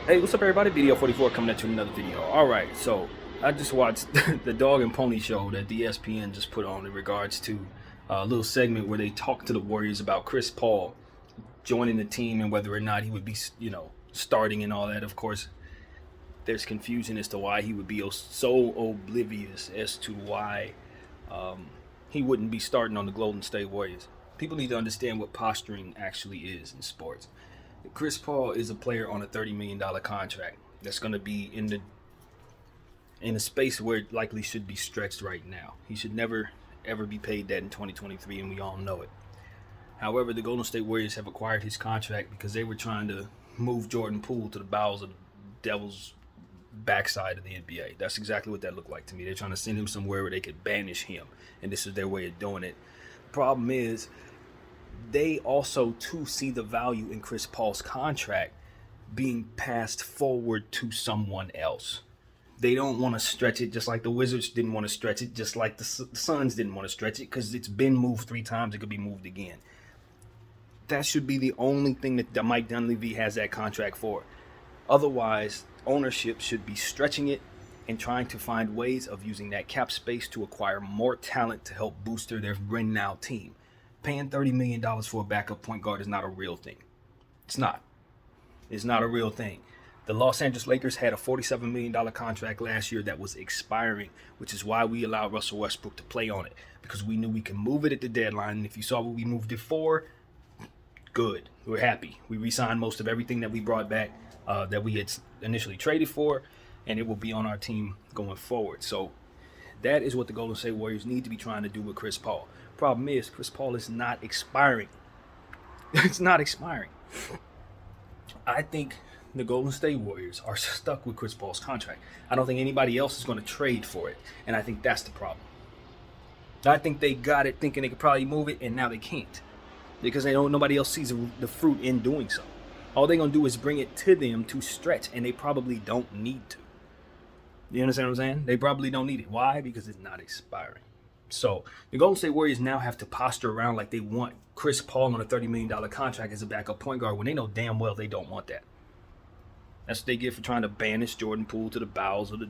Hey, what's up, everybody? Video 44 coming at you with another video. Alright, so I just watched the Dog and Pony show that the ESPN just put on in regards to a little segment where they talk to the Warriors about Chris Paul joining the team and whether or not he would be, starting and all that. Of course, there's confusion as to why he would be so oblivious as to why he wouldn't be starting on the Golden State Warriors. People need to understand what posturing actually is in sports. Chris Paul is a player on a $30 million contract that's going to be in a space where it likely should be stretched right now. He should never ever be paid that in 2023, and we all know it. However, the Golden State Warriors have acquired his contract because they were trying to move Jordan Poole to the bowels of the devil's backside of the NBA. That's exactly what that looked like to me. They're trying to send him somewhere where they could banish him, and this is their way of doing it. The problem is, they also too see the value in Chris Paul's contract being passed forward to someone else. They don't want to stretch it, just like the Wizards didn't want to stretch it, just like the Suns didn't want to stretch it, because it's been moved 3 times. It could be moved again. That should be the only thing that Mike Dunleavy has that contract for. Otherwise, ownership should be stretching it and trying to find ways of using that cap space to acquire more talent to help booster their win now team. Paying $30 million for a backup point guard is not a real thing. It's not. It's not a real thing. The Los Angeles Lakers had a $47 million contract last year that was expiring, which is why we allowed Russell Westbrook to play on it, because we knew we could move it at the deadline. And if you saw what we moved it for, good. We're happy. We re-signed most of everything that we brought back that we had initially traded for, and it will be on our team going forward. So that is what the Golden State Warriors need to be trying to do with Chris Paul. Problem is, Chris Paul is not expiring. It's not expiring. I think the Golden State Warriors are stuck with Chris Paul's contract. I don't think anybody else is going to trade for it, and I think that's the problem. I think they got it thinking they could probably move it, and now they can't, because nobody else sees the fruit in doing so. All they're going to do is bring it to them to stretch, and they probably don't need to. You understand what I'm saying? They probably don't need it. Why? Because it's not expiring. So the Golden State Warriors now have to posture around like they want Chris Paul on a $30 million contract as a backup point guard when they know damn well they don't want that. That's what they get for trying to banish Jordan Poole to the bowels of the...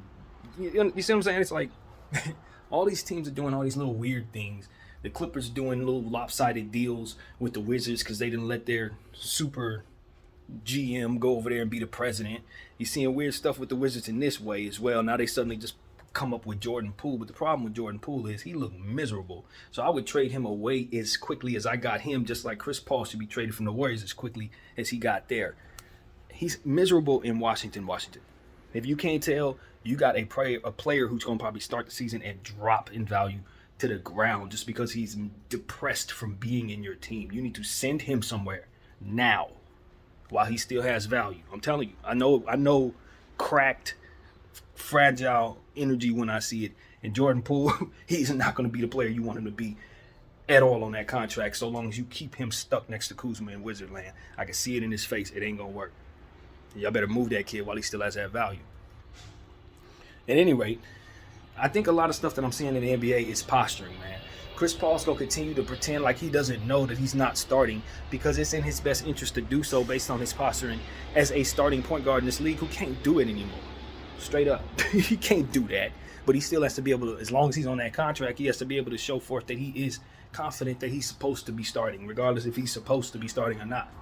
You see what I'm saying? It's like all these teams are doing all these little weird things. The Clippers doing little lopsided deals with the Wizards because they didn't let their super GM go over there and be the president. You're seeing weird stuff with the Wizards in this way as well. Now they suddenly just come up with Jordan Poole, but the problem with Jordan Poole is he looked miserable. So I would trade him away as quickly as I got him, just like Chris Paul should be traded from the Warriors as quickly as he got there. He's miserable in Washington. If you can't tell, you got a player who's going to probably start the season and drop in value to the ground just because he's depressed from being in your team. You need to send him somewhere now while he still has value. I'm telling you, I know cracked, fragile energy when I see it. And Jordan Poole, he's not going to be the player you want him to be at all on that contract, so long as you keep him stuck next to Kuzma in Wizardland. I can see it in his face. It ain't going to work. Y'all better move that kid while he still has that value. At any rate, I think a lot of stuff that I'm seeing in the NBA is posturing, man. Chris Paul's going to continue to pretend like he doesn't know that he's not starting because it's in his best interest to do so based on his posturing as a starting point guard in this league who can't do it anymore. Straight up. He can't do that. But he still has to be able to, as long as he's on that contract, he has to be able to show forth that he is confident that he's supposed to be starting, regardless if he's supposed to be starting or not.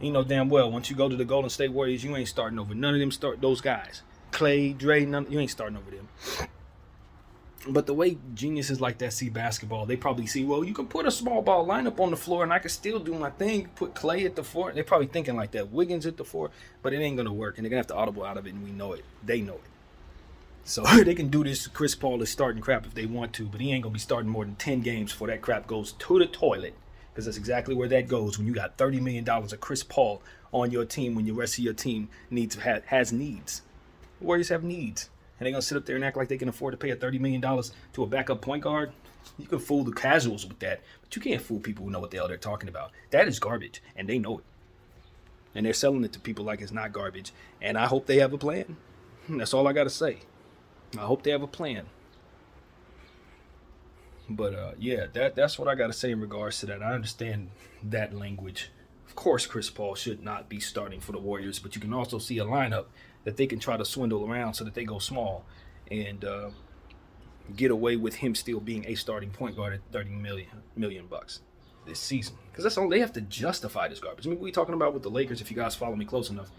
You know damn well, once you go to the Golden State Warriors, you ain't starting over none of them those guys. Clay, Dre, you ain't starting over them. But the way geniuses like that see basketball, they probably see, well, you can put a small ball lineup on the floor and I can still do my thing. Put Clay at the 4. They're probably thinking like that. Wiggins at the 4. But it ain't going to work. And they're going to have to audible out of it, and we know it. They know it. So they can do this. Chris Paul is starting crap if they want to, but he ain't going to be starting more than 10 games before that crap goes to the toilet. Because that's exactly where that goes when you got $30 million of Chris Paul on your team when the rest of your team has needs. The Warriors have needs. And they're going to sit up there and act like they can afford to pay a $30 million to a backup point guard? You can fool the casuals with that, but you can't fool people who know what the hell they're talking about. That is garbage, and they know it. And they're selling it to people like it's not garbage. And I hope they have a plan. That's all I got to say. I hope they have a plan. But, yeah, that's what I got to say in regards to that. I understand that language course, Chris Paul should not be starting for the Warriors, but you can also see a lineup that they can try to swindle around so that they go small and get away with him still being a starting point guard at 30 million bucks this season. Because that's all they have to justify this garbage. I mean, we talking about with the Lakers, if you guys follow me close enough,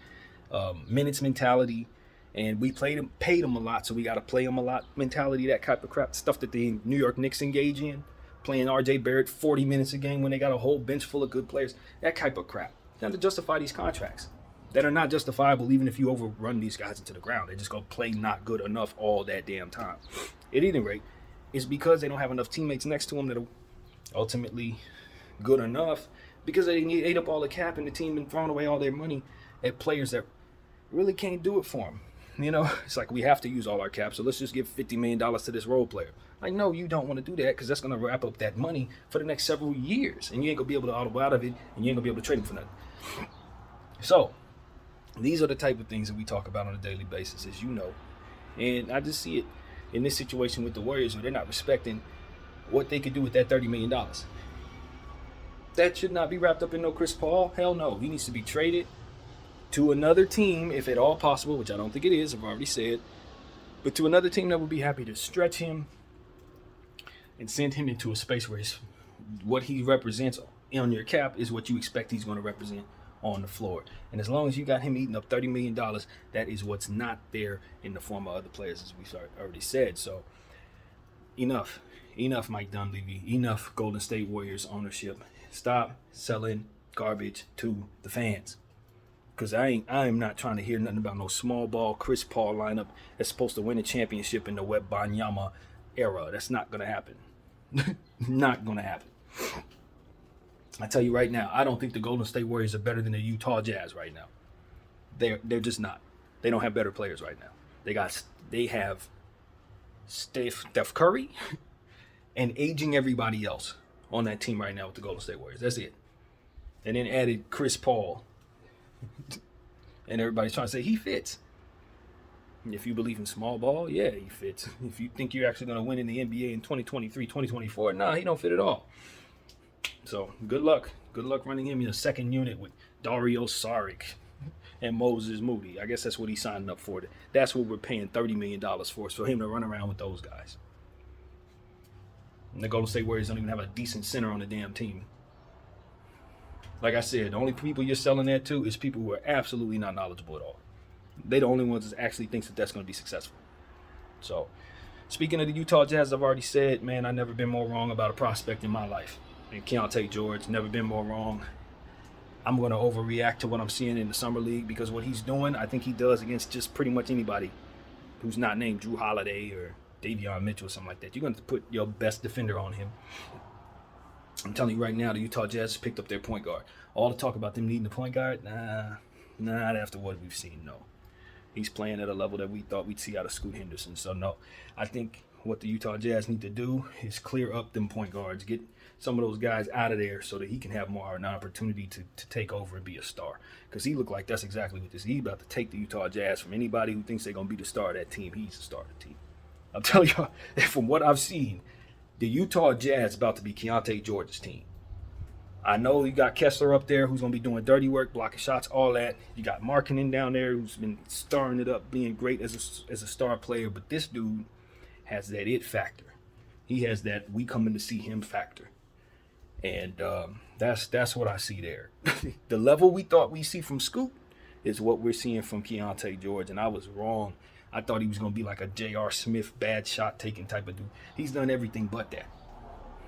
minutes mentality, and we paid them a lot, so we got to play them a lot mentality, that type of crap, stuff that the New York Knicks engage in, playing RJ Barrett 40 minutes a game when they got a whole bench full of good players, that type of crap. You have to justify these contracts that are not justifiable even if you overrun these guys into the ground. They just go play not good enough all that damn time. At any rate, it's because they don't have enough teammates next to them that are ultimately good enough, because they ate up all the cap in the team and thrown away all their money at players that really can't do it for them. You know, it's like we have to use all our cap, so let's just give $50 million to this role player. Like, no, you don't want to do that, because that's going to wrap up that money for the next several years, and you ain't going to be able to audible out of it, and you ain't going to be able to trade him for nothing. So, these are the type of things that we talk about on a daily basis, as you know. And I just see it in this situation with the Warriors, where they're not respecting what they could do with that $30 million. That should not be wrapped up in no Chris Paul. Hell no. He needs to be traded to another team, if at all possible, which I don't think it is, I've already said, but to another team that would be happy to stretch him and send him into a space where what he represents on your cap is what you expect he's going to represent on the floor. And as long as you got him eating up $30 million, that is what's not there in the form of other players, as we've already said. So enough, Mike Dunleavy, enough Golden State Warriors ownership. Stop selling garbage to the fans. Because I am not trying to hear nothing about no small ball Chris Paul lineup that's supposed to win a championship in the Wembanyama era. That's not going to happen. Not going to happen. I tell you right now, I don't think the Golden State Warriors are better than the Utah Jazz right now. They're just not. They don't have better players right now. They have Steph Curry and aging everybody else on that team right now with the Golden State Warriors. That's it. And then added Chris Paul. And everybody's trying to say he fits. If you believe in small ball, yeah, he fits. If you think you're actually going to win in the NBA in 2023, 2024, nah, he don't fit at all. So good luck. Good luck running him in a second unit with Dario Saric and Moses Moody. I guess that's what he signed up for. That's what we're paying $30 million for him to run around with those guys. And the Golden State Warriors don't even have a decent center on the damn team. Like I said, the only people you're selling that to is people who are absolutely not knowledgeable at all. They're the only ones that actually thinks that that's going to be successful. So, speaking of the Utah Jazz, I've already said, man, I've never been more wrong about a prospect in my life. And Keontae George, never been more wrong. I'm going to overreact to what I'm seeing in the Summer League, because what he's doing, I think he does against just pretty much anybody who's not named Drew Holiday or Davion Mitchell or something like that. You're going to put your best defender on him. I'm telling you right now, the Utah Jazz picked up their point guard. All the talk about them needing a point guard, not after what we've seen, no. He's playing at a level that we thought we'd see out of Scoot Henderson. So, no, I think what the Utah Jazz need to do is clear up them point guards, get some of those guys out of there so that he can have more an opportunity to take over and be a star. Because he looked like that's exactly what this is. He's about to take the Utah Jazz from anybody who thinks they're going to be the star of that team. He's the star of the team. I'm telling y'all, from what I've seen, the Utah Jazz about to be Keontae George's team. I know you got Kessler up there who's going to be doing dirty work, blocking shots, all that. You got Markkanen down there who's been starring it up, being great as a star player. But this dude has that it factor. He has that we coming to see him factor. And that's what I see there. The level we thought we see from Scoot is what we're seeing from Keontae George. And I was wrong. I thought he was going to be like a J.R. Smith, bad shot taking type of dude. He's done everything but that.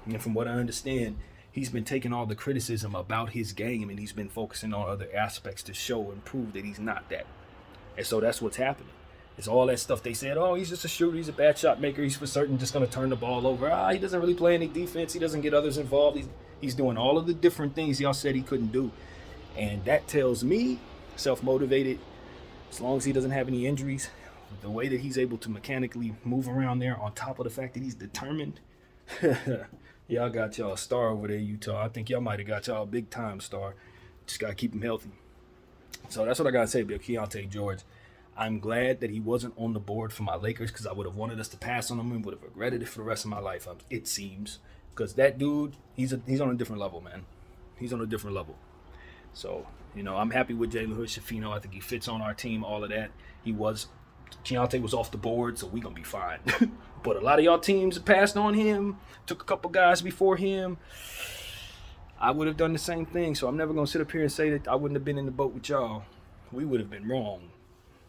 And from what I understand, he's been taking all the criticism about his game and he's been focusing on other aspects to show and prove that he's not that. And so that's what's happening. It's all that stuff they said, oh, he's just a shooter, he's a bad shot maker, he's for certain just going to turn the ball over. He doesn't really play any defense, he doesn't get others involved. He's doing all of the different things y'all said he couldn't do. And that tells me, self-motivated, as long as he doesn't have any injuries, the way that he's able to mechanically move around there, on top of the fact that he's determined, y'all got y'all a star over there, Utah. I think y'all might have got y'all a big-time star. Just got to keep him healthy. So that's what I got to say about Keontae George. I'm glad that he wasn't on the board for my Lakers, because I would have wanted us to pass on him and would have regretted it for the rest of my life, it seems. Because that dude, he's on a different level, man. He's on a different level. So, I'm happy with Jalen Hood-Schifino. I think he fits on our team, all of that. Keontae was off the board, so we're going to be fine. But a lot of y'all teams passed on him, took a couple guys before him. I would have done the same thing, so I'm never going to sit up here and say that I wouldn't have been in the boat with y'all. We would have been wrong,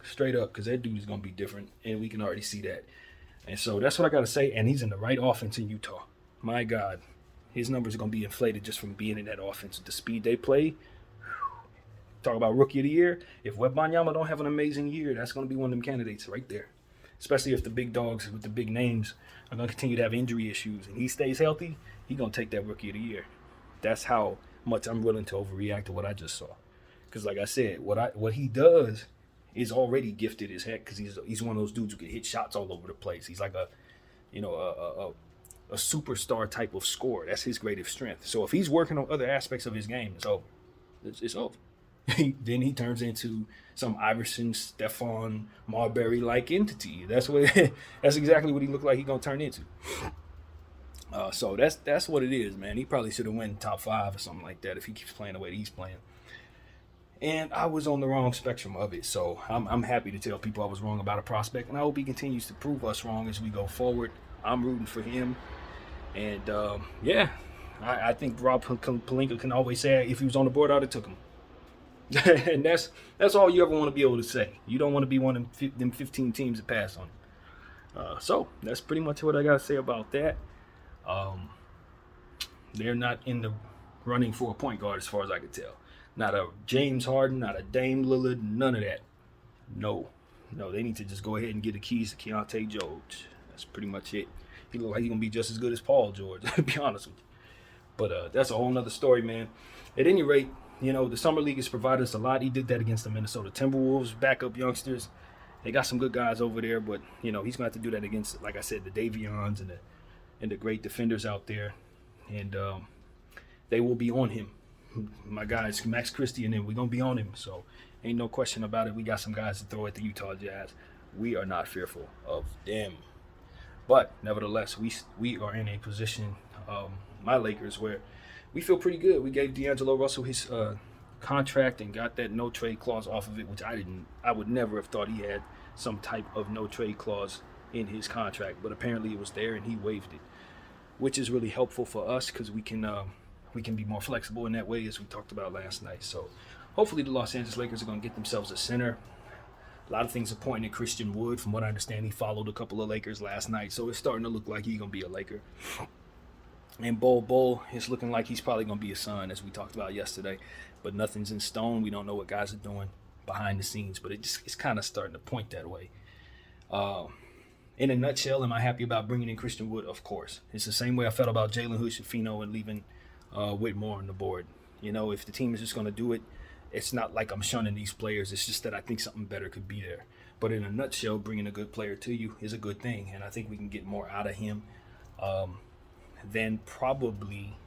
straight up, because that dude is going to be different, and we can already see that. And so that's what I got to say, and he's in the right offense in Utah. My God, his numbers are going to be inflated just from being in that offense. The speed they play, talk about rookie of the year. If Wembanyama don't have an amazing year, that's going to be one of them candidates right there. Especially if the big dogs with the big names are going to continue to have injury issues and he stays healthy, he's going to take that rookie of the year. That's how much I'm willing to overreact to what I just saw. Because like I said, what he does is already gifted as heck because he's one of those dudes who can hit shots all over the place. He's like a superstar type of scorer. That's his greatest strength. So if he's working on other aspects of his game, it's over. It's over. Then he turns into some Iverson, Stephon Marbury-like entity. That's exactly what he looked like he's gonna turn into. So that's what it is, man. He probably should have went top 5 or something like that if he keeps playing the way that he's playing. And I was on the wrong spectrum of it, so I'm happy to tell people I was wrong about a prospect, and I hope he continues to prove us wrong as we go forward. I'm rooting for him, and I think Rob Pelinka can always say if he was on the board, I'd have took him. And that's all you ever want to be able to say. You don't want to be one of them 15 teams that pass on him. So that's pretty much what I got to say about that. They're not in the running for a point guard as far as I could tell. Not a James Harden, not a Dame Lillard, none of that. No, they need to just go ahead and get the keys to Keontae George. That's pretty much it. He look like he's going to be just as good as Paul George, to be honest with you. But that's a whole nother story, man. At any rate, the Summer League has provided us a lot. He did that against the Minnesota Timberwolves, backup youngsters. They got some good guys over there, but, he's going to have to do that against, like I said, the Davions and the great defenders out there. And they will be on him. My guys, Max Christie and them, we're going to be on him. So ain't no question about it. We got some guys to throw at the Utah Jazz. We are not fearful of them. But nevertheless, we are in a position, my Lakers, where we feel pretty good. We gave D'Angelo Russell his contract and got that no trade clause off of it, which I would never have thought he had some type of no trade clause in his contract, but apparently it was there and he waived it, which is really helpful for us because we can be more flexible in that way, as we talked about last night. So hopefully the Los Angeles Lakers are going to get themselves a center. A lot of things are pointing at Christian Wood. From what I understand, he followed a couple of Lakers last night, so it's starting to look like he's going to be a Laker. And Bol is looking like he's probably going to be a Sun, as we talked about yesterday. But nothing's in stone. We don't know what guys are doing behind the scenes, but it's kind of starting to point that way. In a nutshell, am I happy about bringing in Christian Wood? Of course. It's the same way I felt about Jalen Hood-Schifino and leaving Whitmore on the board. If the team is just going to do it, it's not like I'm shunning these players. It's just that I think something better could be there. But in a nutshell, bringing a good player to you is a good thing, and I think we can get more out of him than probably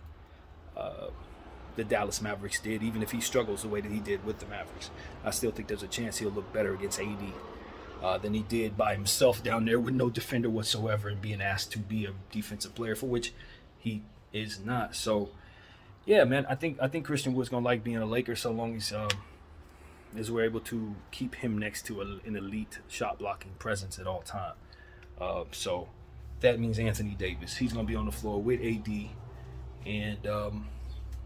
the Dallas Mavericks did, even if he struggles the way that he did with the Mavericks. I still think there's a chance he'll look better against AD than he did by himself down there with no defender whatsoever and being asked to be a defensive player, for which he is not. So, yeah, man, I think Christian Wood's gonna like being a Laker so long as we're able to keep him next to an elite shot blocking presence at all time. So that means Anthony Davis. He's gonna be on the floor with AD and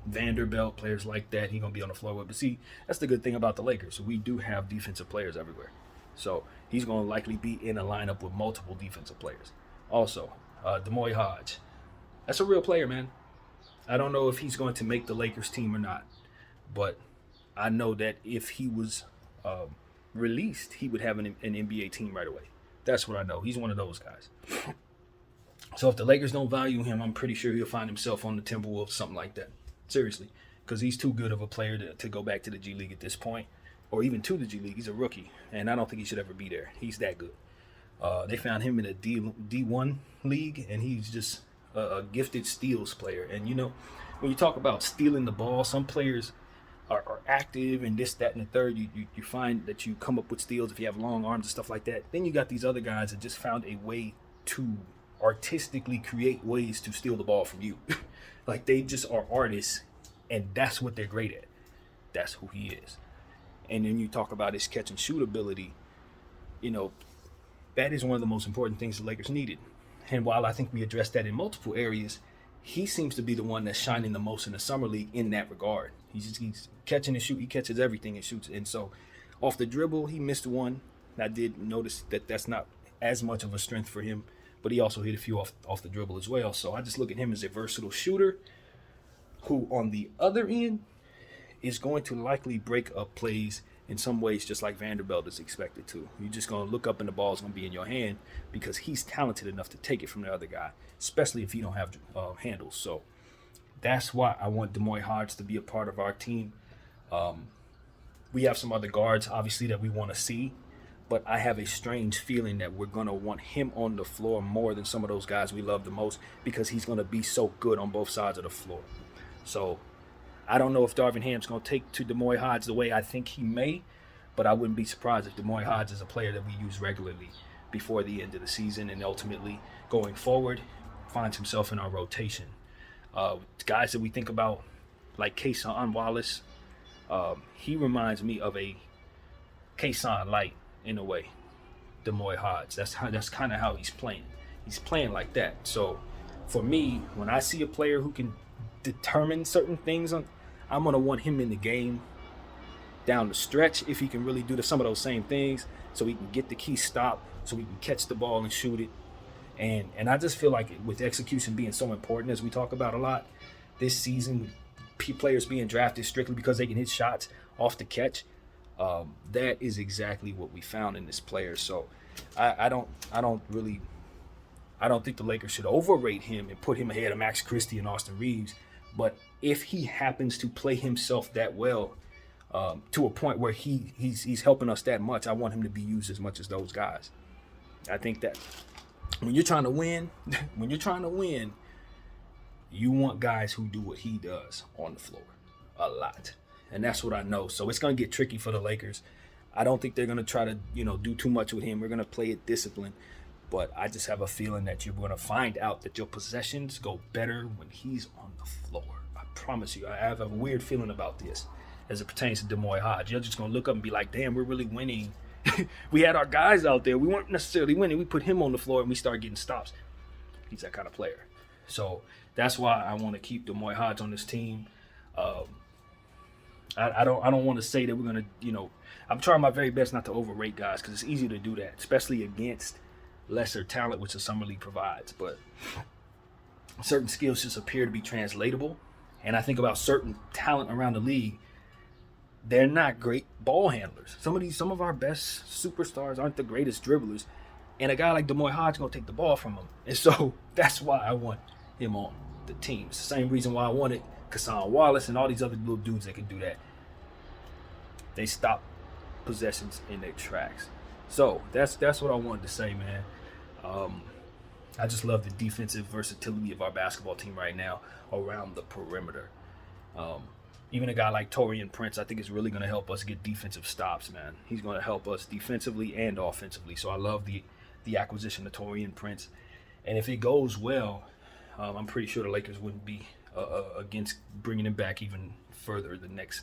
Vanderbilt, players like that. He's gonna be on the floor with. But see, that's the good thing about the Lakers. We do have defensive players everywhere. So he's gonna likely be in a lineup with multiple defensive players. Also, Demoy Hodge. That's a real player, man. I don't know if he's going to make the Lakers team or not, but I know that if he was released, he would have an NBA team right away. That's what I know. He's one of those guys. So if the Lakers don't value him, I'm pretty sure he'll find himself on the Timberwolves, something like that. Seriously, because he's too good of a player to go back to the G League at this point, or even to the G League. He's a rookie, and I don't think he should ever be there. He's that good. They found him in a D1 league, and he's just a gifted steals player. And when you talk about stealing the ball, some players are active and this, that, and the third. You find that you come up with steals if you have long arms and stuff like that. Then you got these other guys that just found a way to artistically create ways to steal the ball from you. Like they just are artists, and that's what they're great at. that's who he is. And then you talk about his catch and shoot ability, you know, that is one of the most important things the Lakers needed. And while I think we addressed that in multiple areas, he seems to be the one that's shining the most in the summer league in that regard. He's catching and shoot. He catches everything and shoots. And so off the dribble, he missed one. I did notice that that's not as much of a strength for him, but he also hit a few off the dribble as well. So I just look at him as a versatile shooter who on the other end is going to likely break up plays in some ways, just like Vanderbilt is expected to. You're just going to look up and the ball's going to be in your hand because he's talented enough to take it from the other guy, especially if he don't have handles. So that's why I want D'Moi Hodge to be a part of our team. We have some other guards, obviously, that we want to see, but I have a strange feeling that we're going to want him on the floor more than some of those guys we love the most because he's going to be so good on both sides of the floor. So I don't know if Darvin Ham's going to take to D'Moi Hodge the way I think he may, but I wouldn't be surprised if D'Moi Hodge is a player that we use regularly before the end of the season and ultimately going forward finds himself in our rotation. Guys that we think about like Cason Wallace, he reminds me of a Cason Light in a way, D'Moi Hodge. That's kind of how he's playing. He's playing like that. So for me, when I see a player who can determine certain things, I'm going to want him in the game down the stretch if he can really do some of those same things so he can get the key stop, so he can catch the ball and shoot it. And I just feel like with execution being so important, as we talk about a lot this season, players being drafted strictly because they can hit shots off the catch, that is exactly what we found in this player. So I don't think the Lakers should overrate him and put him ahead of Max Christie and Austin Reeves. But if he happens to play himself that well, to a point where he's helping us that much, I want him to be used as much as those guys. I think that when you're trying to win, you want guys who do what he does on the floor a lot. And that's what I know. So it's going to get tricky for the Lakers. I don't think they're going to try to, do too much with him. We're going to play it disciplined. But I just have a feeling that you're going to find out that your possessions go better when he's on the floor. I promise you. I have a weird feeling about this as it pertains to D'Moi Hodge. You're just going to look up and be like, damn, we're really winning. We had our guys out there. We weren't necessarily winning. We put him on the floor and we start getting stops. He's that kind of player. So that's why I want to keep D'Moi Hodge on this team. I don't want to say that we're going to, I'm trying my very best not to overrate guys because it's easy to do that, especially against lesser talent, which the summer league provides. But certain skills just appear to be translatable. And I think about certain talent around the league. They're not great ball handlers. Some of our best superstars aren't the greatest dribblers. And a guy like D'Moi Hodge is going to take the ball from him. And so that's why I want him on the team. It's the same reason why I wanted Cason Wallace and all these other little dudes that can do that. They stop possessions in their tracks. So that's what I wanted to say, man. I just love the defensive versatility of our basketball team right now around the perimeter. Even a guy like Taurean Prince, I think is really going to help us get defensive stops, man. He's going to help us defensively and offensively. So I love the acquisition of Taurean Prince. And if it goes well, I'm pretty sure the Lakers wouldn't be against bringing him back even further the next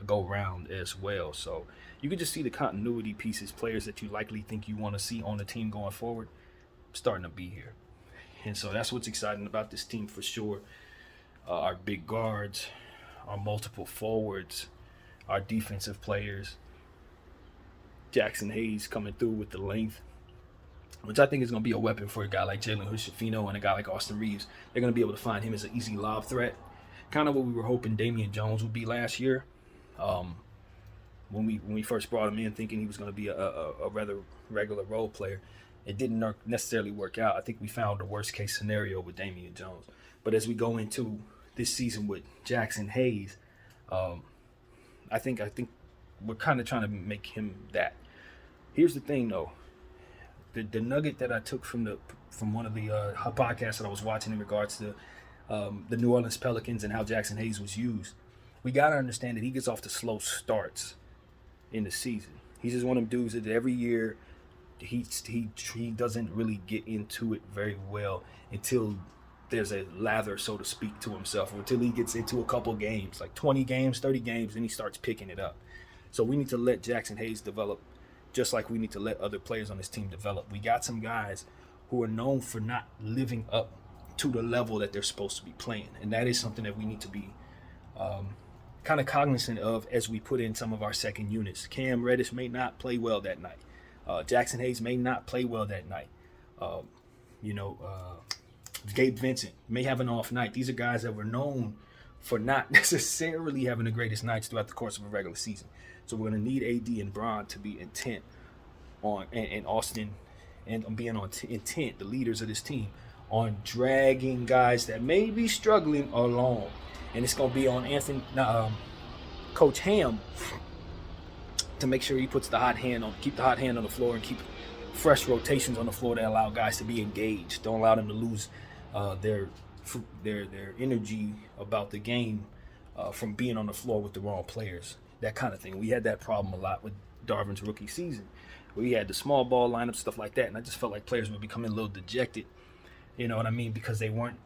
go round as well. So you can just see the continuity pieces, players that you likely think you want to see on the team going forward, starting to be here. And so that's what's exciting about this team for sure. Our big guards, our multiple forwards, our defensive players. Jackson Hayes coming through with the length, which I think is going to be a weapon for a guy like Jalen Hood-Schifino and a guy like Austin Reeves. They're going to be able to find him as an easy lob threat, kind of what we were hoping Damian Jones would be last year. When we first brought him in, thinking he was going to be a rather regular role player, it didn't necessarily work out. I think we found the worst case scenario with Damian Jones. But as we go into this season with Jackson Hayes, I think we're kind of trying to make him that. Here's the thing, though. The nugget that I took from one of the podcasts that I was watching in regards to the New Orleans Pelicans and how Jackson Hayes was used, we got to understand that he gets off to slow starts in the season. He's just one of them dudes that every year he doesn't really get into it very well until there's a lather, so to speak, to himself until he gets into a couple games, like 20 games, 30 games, and he starts picking it up. So we need to let Jackson Hayes develop just like we need to let other players on this team develop. We got some guys who are known for not living up to the level that they're supposed to be playing. And that is something that we need to be kind of cognizant of as we put in some of our second units. Cam Reddish may not play well that night. Jackson Hayes may not play well that night. Gabe Vincent may have an off night. These are guys that were known for not necessarily having the greatest nights throughout the course of a regular season. So we're going to need AD and Bron to be intent on, and Austin and being on intent, the leaders of this team, on dragging guys that may be struggling along. And it's going to be on Coach Ham to make sure he puts the hot hand on, keep the hot hand on the floor and keep fresh rotations on the floor that allow guys to be engaged. Don't allow them to lose their energy about the game from being on the floor with the wrong players. That kind of thing. We had that problem a lot with Darvin's rookie season. We had the small ball lineup, stuff like that, and I just felt like players were becoming a little dejected, you know what I mean, because they weren't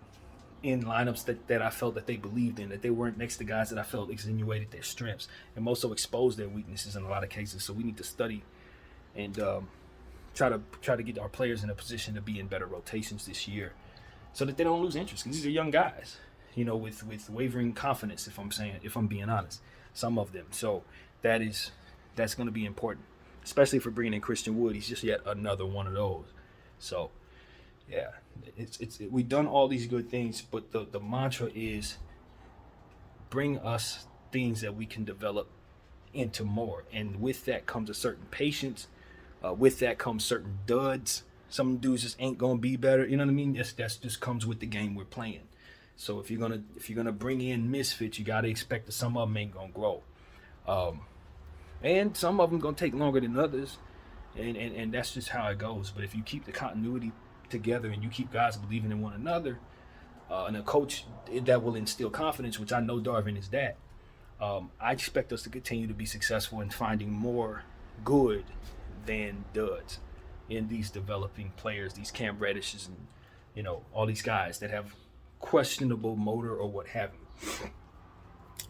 in lineups that I felt that they believed in, that they weren't next to guys that I felt extenuated their strengths and most so exposed their weaknesses in a lot of cases. So we need to study and try to get our players in a position to be in better rotations this year so that they don't lose interest, because these are young guys, you know, with wavering confidence, if I'm being honest, some of them. So that's going to be important, especially for bringing in Christian Wood. He's just yet another one of those. So yeah, we've done all these good things, but the mantra is bring us things that we can develop into more. And with that comes a certain patience. With that comes certain duds. Some dudes just ain't gonna be better. You know what I mean? That's just comes with the game we're playing. So if you're gonna bring in misfits, you gotta expect that some of them ain't gonna grow, and some of them gonna take longer than others, and that's just how it goes. But if you keep the continuity together and you keep guys believing in one another, and a coach that will instill confidence, which I know Darvin is that, I expect us to continue to be successful in finding more good than duds in these developing players, these Cam Reddishes and, you know, all these guys that have questionable motor or what have you.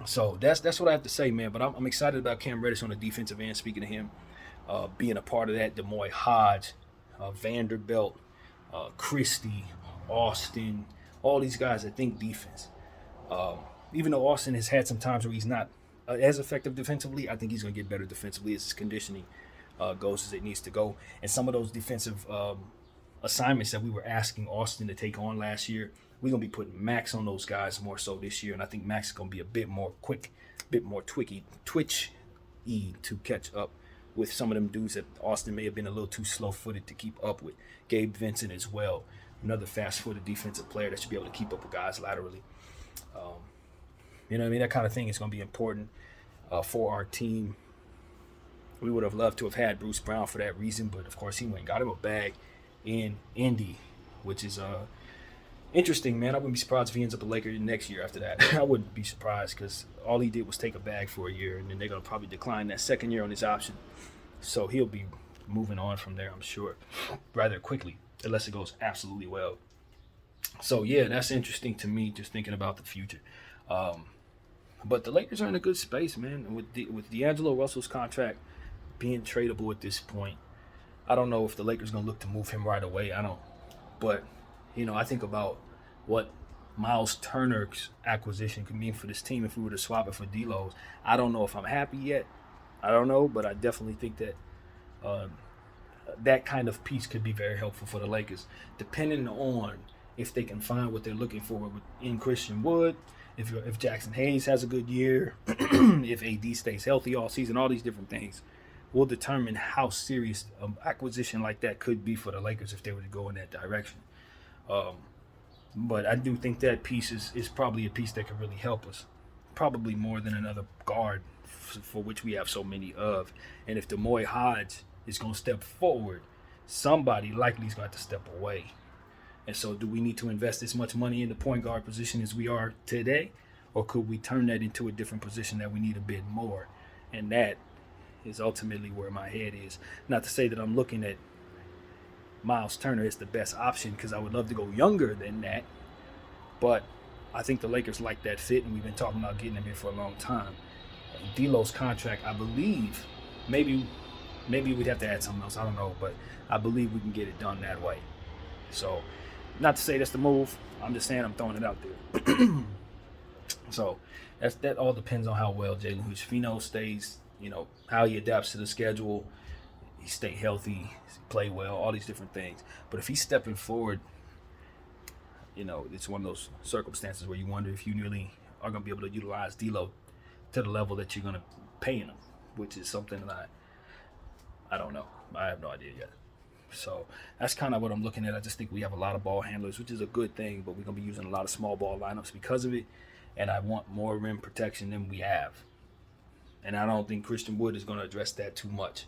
So that's what I have to say, man. But I'm excited about Cam Reddish on the defensive end. Speaking of him, being a part of that, Demoy Hodge, Vanderbilt, Christie, Austin, all these guys that think defense. Even though Austin has had some times where he's not as effective defensively, I think he's going to get better defensively as his conditioning goes as it needs to go. And some of those defensive assignments that we were asking Austin to take on last year, we're going to be putting Max on those guys more so this year. And I think Max is going to be a bit more quick, a bit more twitchy to catch up with some of them dudes that Austin may have been a little too slow-footed to keep up with. Gabe Vincent as well, another fast-footed defensive player that should be able to keep up with guys laterally. You know what I mean? That kind of thing is going to be important for our team. We would have loved to have had Bruce Brown for that reason, but of course he went and got him a bag in Indy, which is interesting, man. I wouldn't be surprised if he ends up a Laker next year after that. I wouldn't be surprised, because all he did was take a bag for a year, and then they're going to probably decline that second year on his option. So he'll be moving on from there, I'm sure, rather quickly, unless it goes absolutely well. So, yeah, that's interesting to me, just thinking about the future. But the Lakers are in a good space, man. With D'Angelo Russell's contract being tradable at this point, I don't know if the Lakers going to look to move him right away. I don't. But, you know, I think about what Miles Turner's acquisition could mean for this team if we were to swap it for D'Lo's. I don't know if I'm happy yet. I don't know, but I definitely think that that kind of piece could be very helpful for the Lakers, depending on if they can find what they're looking for in Christian Wood, if Jackson Hayes has a good year, if AD stays healthy all season, all these different things will determine how serious an acquisition like that could be for the Lakers if they were to go in that direction. But I do think that piece is probably a piece that could really help us, probably more than another guard for which we have so many of. And if Demoy Hodge is going to step forward, somebody likely is going to have to step away. And so do we need to invest as much money in the point guard position as we are today? Or could we turn that into a different position that we need a bit more? And that is ultimately where my head is. Not to say that I'm looking at Miles Turner as the best option, because I would love to go younger than that. But I think the Lakers like that fit, and we've been talking about getting him here for a long time. D'Lo's contract, I believe, maybe we'd have to add something else. I don't know, but I believe we can get it done that way. So, not to say that's the move. I'm just saying I'm throwing it out there. So, that all depends on how well Jalen Hood-Schifino stays. How he adapts to the schedule. He stay healthy, play well, all these different things. But if he's stepping forward, it's one of those circumstances where you wonder if you really are going to be able to utilize D'Lo to the level that you're going to pay him, which is something that I don't know. I have no idea yet. So that's kind of what I'm looking at. I just think we have a lot of ball handlers, which is a good thing, but we're going to be using a lot of small ball lineups because of it, and I want more rim protection than we have. And I don't think Christian Wood is going to address that too much.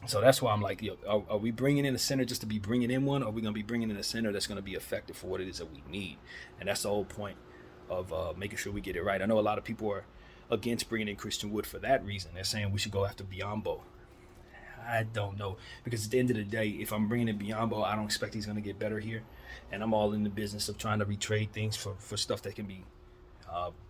So that's why I'm like, are we bringing in a center just to be bringing in one, or are we going to be bringing in a center that's going to be effective for what it is that we need? And that's the whole point of making sure we get it right. I know a lot of people are against bringing in Christian Wood for that reason. They're saying we should go after Biyombo. I don't know, because at the end of the day, if I'm bringing in Biyombo, I don't expect he's going to get better here. And I'm all in the business of trying to retrade things for stuff that can be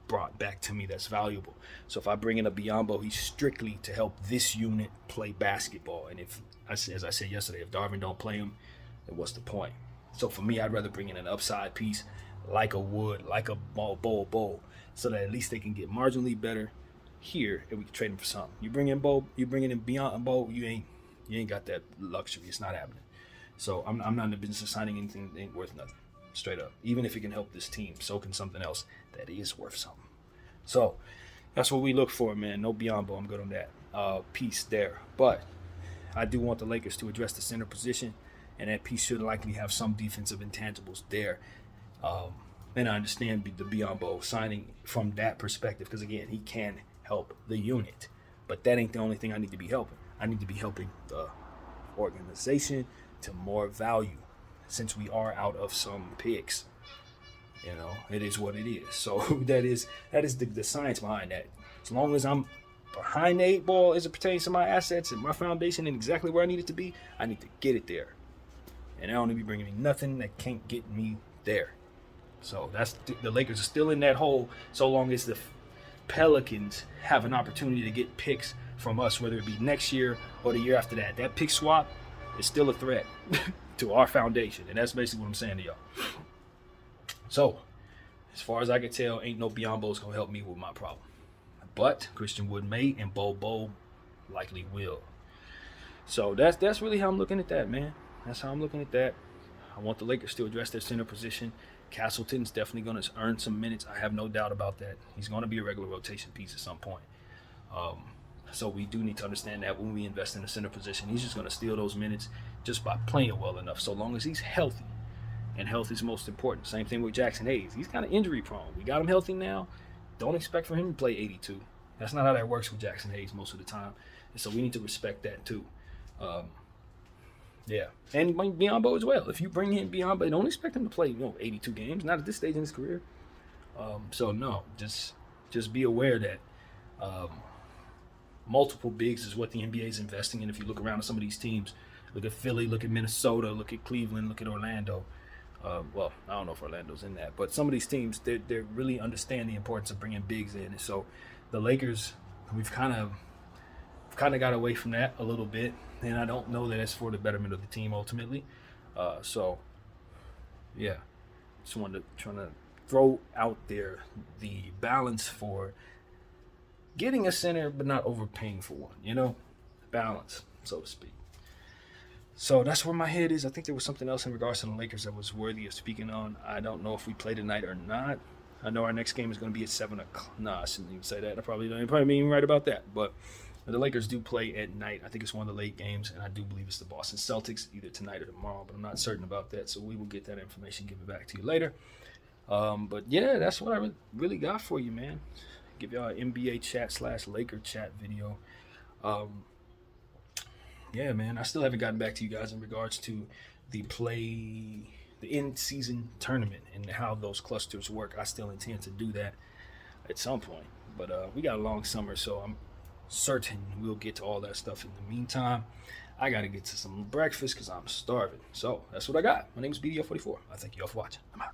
brought back to me that's valuable. So if I bring in a Biyombo, he's strictly to help this unit play basketball. And if, as I said yesterday, if Darvin don't play him, then what's the point? So for me, I'd rather bring in an upside piece like a Wood, like a Bol, so that at least they can get marginally better here, and we can trade him for something. You bring in Biyombo, you ain't got that luxury. It's not happening. So I'm not in the business of signing anything that ain't worth nothing. Straight up. Even if it can help this team, so can something else that is worth something. So that's what we look for, man. No Biyombo. I'm good on that piece there. But I do want the Lakers to address the center position, and that piece should likely have some defensive intangibles there. And I understand the Biyombo signing from that perspective, because again, he can help the unit. But that ain't the only thing I need to be helping. I need to be helping the organization to more value, since we are out of some picks. It is what it is. So that is the science behind that. As long as I'm behind the 8 ball as it pertains to my assets and my foundation and exactly where I need it to be, I need to get it there. And I don't need to be bringing me nothing that can't get me there. So that's the Lakers are still in that hole so long as the Pelicans have an opportunity to get picks from us, whether it be next year or the year after that. That pick swap is still a threat to our foundation, and that's basically what I'm saying to y'all. So, as far as I can tell, ain't no Biyombo's gonna help me with my problem. But Christian Wood may, and Bol likely will. So that's really how I'm looking at that, man. That's how I'm looking at that. I want the Lakers to address their center position. Castleton's definitely going to earn some minutes. I have no doubt about that. He's going to be a regular rotation piece at some point. So we do need to understand that when we invest in the center position, he's just going to steal those minutes just by playing well enough, so long as he's healthy. And health is most important. Same thing with Jackson Hayes. He's kind of injury prone. We got him healthy now. Don't expect for him to play 82. That's not how that works with Jackson Hayes most of the time. And so we need to respect that too. Yeah, and Biyombo as well. If you bring in Biyombo, don't expect him to play 82 games. Not at this stage in his career. So no, just be aware that multiple bigs is what the NBA is investing in. If you look around at some of these teams, look at Philly, look at Minnesota, look at Cleveland, look at Orlando. Well, I don't know if Orlando's in that, but some of these teams, they really understand the importance of bringing bigs in. And so the Lakers, we've kind of got away from that a little bit, and I don't know that it's for the betterment of the team ultimately. So, yeah, just wanted to try to throw out there the balance for getting a center but not overpaying for one, balance, so to speak. So that's where my head is. I think there was something else in regards to the Lakers that was worthy of speaking on. I don't know if we play tonight or not. I know our next game is going to be at 7 o'clock. No, I shouldn't even say that. I probably even right about that. But the Lakers do play at night. I think it's one of the late games, and I do believe it's the Boston Celtics, either tonight or tomorrow, but I'm not certain about that. So we will get that information, give it back to you later. But yeah, that's what I really got for you, man. Give y'all an NBA chat / Laker chat video. Yeah, man, I still haven't gotten back to you guys in regards to the in-season tournament and how those clusters work. I still intend to do that at some point. But we got a long summer, so I'm certain we'll get to all that stuff in the meantime. I got to get to some breakfast because I'm starving. So that's what I got. My name is BDO44. I thank you all for watching. I'm out.